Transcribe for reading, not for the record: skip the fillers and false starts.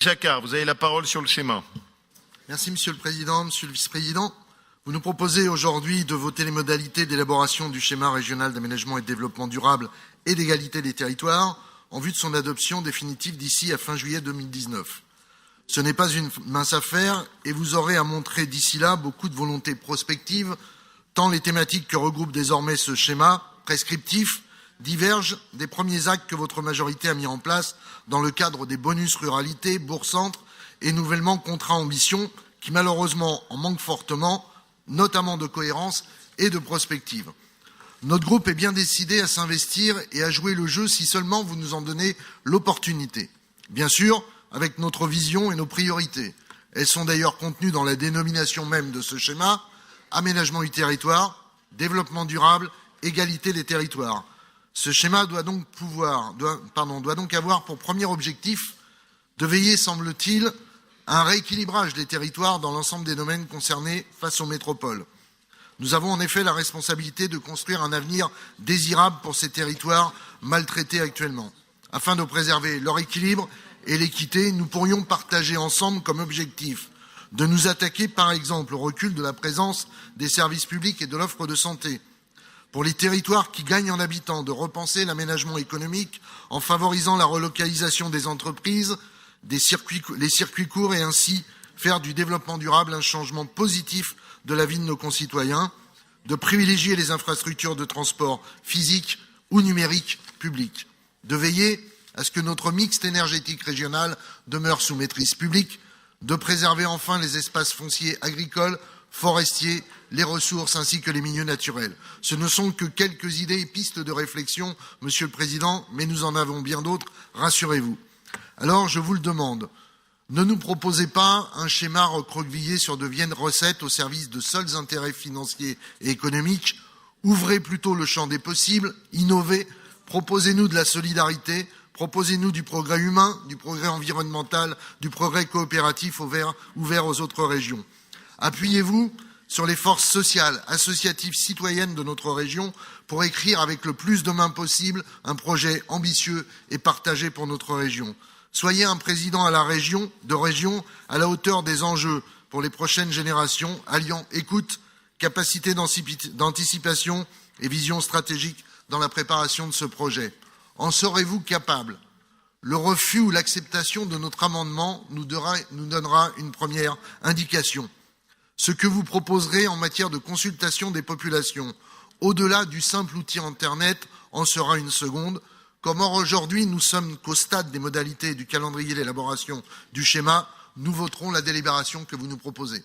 Jacquard, vous avez la parole sur le schéma. Merci Monsieur le Président, Monsieur le Vice-président. Vous nous proposez aujourd'hui de voter les modalités d'élaboration du schéma régional d'aménagement et de développement durable et d'égalité des territoires en vue de son adoption définitive d'ici à fin juillet 2019. Ce n'est pas une mince affaire et vous aurez à montrer d'ici là beaucoup de volonté prospective, tant les thématiques que regroupe désormais ce schéma prescriptif divergent des premiers actes que votre majorité a mis en place dans le cadre des bonus ruralité, bourg-centre et nouvellement contrat ambition qui malheureusement en manquent fortement, notamment de cohérence et de prospective. Notre groupe est bien décidé à s'investir et à jouer le jeu si seulement vous nous en donnez l'opportunité. Bien sûr, avec notre vision et nos priorités. Elles sont d'ailleurs contenues dans la dénomination même de ce schéma, aménagement du territoire, développement durable, égalité des territoires. Ce schéma doit donc avoir pour premier objectif de veiller, semble-t-il, à un rééquilibrage des territoires dans l'ensemble des domaines concernés face aux métropoles. Nous avons en effet la responsabilité de construire un avenir désirable pour ces territoires maltraités actuellement. Afin de préserver leur équilibre et l'équité, nous pourrions partager ensemble comme objectif de nous attaquer par exemple au recul de la présence des services publics et de l'offre de santé. Pour les territoires qui gagnent en habitants, de repenser l'aménagement économique en favorisant la relocalisation des entreprises, les circuits courts et ainsi faire du développement durable un changement positif de la vie de nos concitoyens, de privilégier les infrastructures de transport physiques ou numériques publiques, de veiller à ce que notre mixte énergétique régional demeure sous maîtrise publique, de préserver enfin les espaces fonciers agricoles, forestiers, les ressources ainsi que les milieux naturels. Ce ne sont que quelques idées et pistes de réflexion, Monsieur le Président, mais nous en avons bien d'autres, rassurez-vous. Alors, je vous le demande, ne nous proposez pas un schéma recroquevillé sur de vaines recettes au service de seuls intérêts financiers et économiques. Ouvrez plutôt le champ des possibles, innovez, proposez-nous de la solidarité, proposez-nous du progrès humain, du progrès environnemental, du progrès coopératif ouvert aux autres régions. Appuyez-vous sur les forces sociales, associatives, citoyennes de notre région pour écrire avec le plus de mains possible un projet ambitieux et partagé pour notre région. Soyez un président de région à la hauteur des enjeux pour les prochaines générations, alliant écoute, capacité d'anticipation et vision stratégique dans la préparation de ce projet. En serez-vous capable? Le refus ou l'acceptation de notre amendement nous donnera une première indication. Ce que vous proposerez en matière de consultation des populations, au-delà du simple outil Internet, en sera une seconde. Comme aujourd'hui nous sommes qu'au stade des modalités du calendrier d'élaboration du schéma, nous voterons la délibération que vous nous proposez.